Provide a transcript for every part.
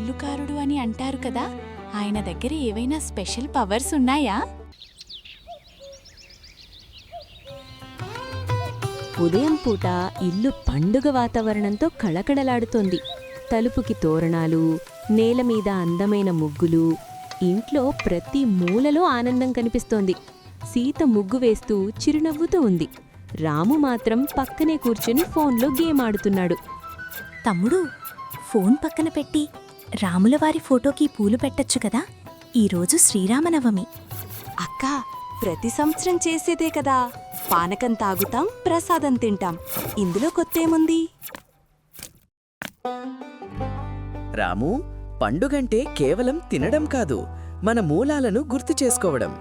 విల్లుకారుడు అని అంటారు కదా, ఆయన దగ్గర ఏవైనా స్పెషల్ పవర్స్ ఉన్నాయా? ఉదయం పూట ఇల్లు పండుగ వాతావరణంతో కళకళలాడుతోంది. తలుపుకి తోరణాలు, నేలమీద అందమైన ముగ్గులు, ఇంట్లో ప్రతి మూలలో ఆనందం కనిపిస్తోంది. సీత ముగ్గు వేస్తూ చిరునవ్వుతూ ఉంది. రాము మాత్రం పక్కనే కూర్చుని ఫోన్లో గేమ్ ఆడుతున్నాడు. తమ్ముడు, ఫోన్ పక్కన పెట్టి రాములవారి ఫోటోకి పూలు పెట్టొచ్చు కదా, ఈరోజు శ్రీరామనవమి. అక్కా, ప్రతి సంవత్సరం చేసేదే కదా. పానకం తాగుతాం, ప్రసాదం తింటాం, ఇందులో కొత్తేముంది? రాము, పండుగంటే కేవలం తినడం కాదు, మన మూలాలను గుర్తు చేసుకోవడం.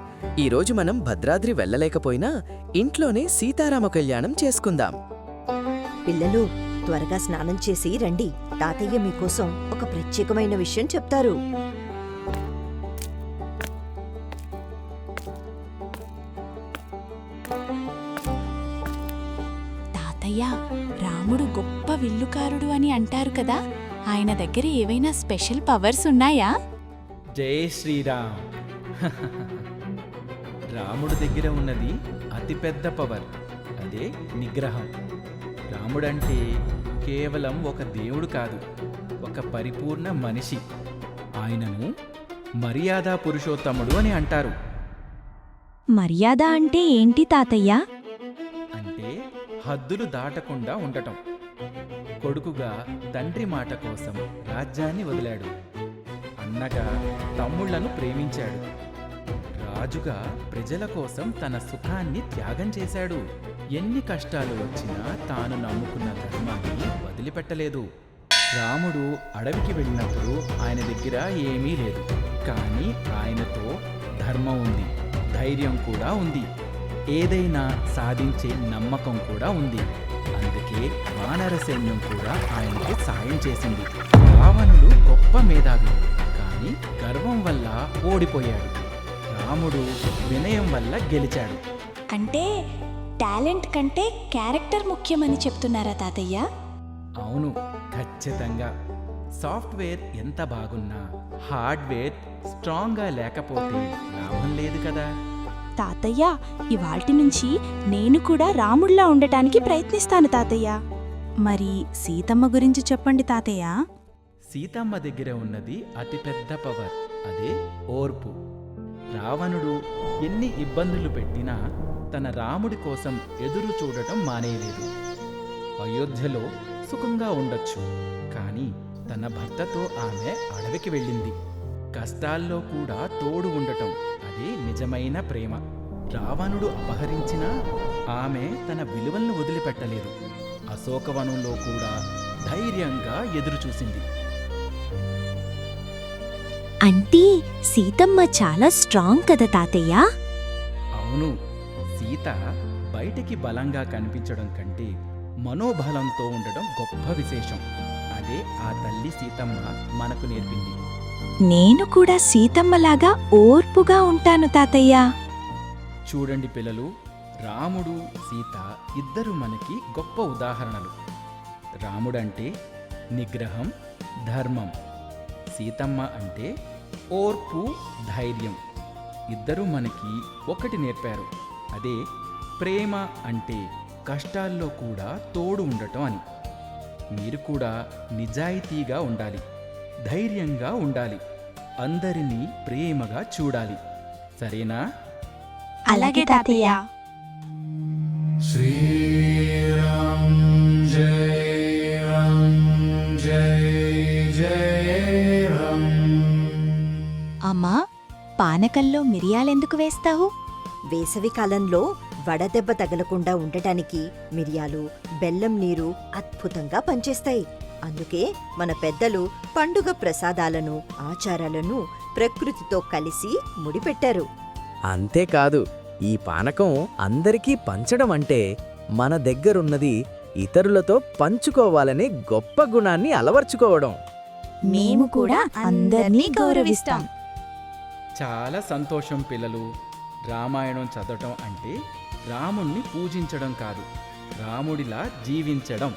ఈరోజు మనం భద్రాద్రి వెళ్ళలేకపోయినా ఇంట్లోనే సీతారామ కళ్యాణం చేసుకుందాం. పిల్లలు, త్వరగా స్నానం చేసి రండి. తాతయ్య మీకోసం ఒక ప్రత్యేకమైన విషయం చెప్తారు. తాతయ్య, రాముడు గొప్ప విల్లుకారుడు అని అంటారు కదా, ఆయన దగ్గర ఏవైనా స్పెషల్ పవర్స్ ఉన్నాయా? జై శ్రీరామ్. రాముడి దగ్గర ఉన్నది అతిపెద్ద పవర్, అదే నిగ్రహం. రాముడంటే కేవలం ఒక దేవుడు కాదు, ఒక పరిపూర్ణ మనిషి. ఆయనను మర్యాదా పురుషోత్తముడు అని అంటారు. మర్యాద అంటే ఏంటి తాతయ్య? అంటే హద్దులు దాటకుండా ఉండటం. కొడుకుగా తండ్రి మాట కోసం రాజ్యాన్ని వదిలాడు. అన్నగా తమ్ముళ్లను ప్రేమించాడు. రాజుగా ప్రజల కోసం తన సుఖాన్ని త్యాగం చేశాడు. ఎన్ని కష్టాలు వచ్చినా తాను నమ్ముకున్న ధర్మాన్ని వదిలిపెట్టలేదు. రాముడు అడవికి వెళ్ళినప్పుడు ఆయన దగ్గర ఏమీ లేదు, కానీ ఆయనతో ధర్మం ఉంది, ధైర్యం కూడా ఉంది, ఏదైనా సాధించే నమ్మకం కూడా ఉంది. అందుకే వానర సైన్యం కూడా ఆయనకి సాయం చేసింది. రావణుడు గొప్ప మేధావి, కానీ గర్వం వల్ల ఓడిపోయాడు. రాముడు వినయం వల్ల గెలిచాడు. అంటే టాలెంట్ కంటే క్యారెక్టర్ ముఖ్యమని చెప్తున్నారా తాతయ్య? అవును, ఖచ్చితంగా. సాఫ్ట్వేర్ ఎంత బాగున్నా హార్డ్వేర్ స్ట్రాంగ్గా లేకపోతే లాభం లేదు కదా. తాతయ్య, ఇవాల్టి నుంచి నేను కూడా రాముడిలా ఉండటానికి ప్రయత్నిస్తాను తాతయ్య. మరి సీతమ్మ గురించి చెప్పండి తాతయ్య. సీతమ్మ దగ్గర ఉన్నది అతిపెద్ద పవర్, అదే ఓర్పు. రావణుడు ఎన్ని ఇబ్బందులు పెట్టినా తన రాముడి కోసం ఎదురు చూడటం మానేయలేదు. అయోధ్యలో సుఖంగా ఉండొచ్చు, కానీ తన భర్తతో ఆమె అడవికి వెళ్ళింది. కష్టాల్లో కూడా తోడు ఉండటం, అదే నిజమైన ప్రేమ. రావణుడు అపహరించినా ఆమె తన విలువలను వదిలిపెట్టలేదు. అశోకవనంలో కూడా ధైర్యంగా ఎదురుచూసింది. అంటే సీతమ్మ చాలా స్ట్రాంగ్ కదా తాతయ్య? అవును, సీత బయటికి బలంగా కనిపించడం కంటే మనోబలంతో ఉండడం గొప్ప విశేషం. అదే ఆ తల్లి సీతమ్మ మనకు నేర్పింది. నేను కూడా సీతమ్మలాగా ఓర్పుగా ఉంటాను తాతయ్య. చూడండి పిల్లలు, రాముడు సీత ఇద్దరు మనకి గొప్ప ఉదాహరణలు. రాముడంటే నిగ్రహం, ధర్మం. సీతమ్మ అంటే ఓర్పు, ధైర్యం. ఇద్దరూ మనకి ఒకటి నేర్పారు, అదే ప్రేమ అంటే కష్టాల్లో కూడా తోడు ఉండటం అని. మీరు కూడా నిజాయితీగా ఉండాలి, ధైర్యంగా ఉండాలి, అందరినీ ప్రేమగా చూడాలి. సరేనా? అలాగే తాతయ్య. శ్రీరామ్ జయ రామ్ జయ జయ రామ్. అమ్మా, పానకంలో మిరియాలెందుకు వేస్తావు? వేసవి కాలంలో వడదెబ్బ తగలకుండా ఉండటానికి మిరియాలు, బెల్లం నీరు అద్భుతంగా పనిచేస్తాయి. అందుకే మన పెద్దలు పండుగ ప్రసాదాలను, ఆచారాలను ప్రకృతితో కలిసి ముడిపెట్టారు. అంతేకాదు, ఈ పానకం అందరికీ పంచడం అంటే మన దగ్గరున్నది ఇతరులతో పంచుకోవాలనే గొప్ప గుణాన్ని అలవర్చుకోవడం. మేము కూడా అందర్నీ గౌరవిస్తాం. చాలా సంతోషం పిల్లలు. రామాయణం చదవటం అంటే రాముణ్ణి పూజించడం కాదు, రాముడిలా జీవించడం.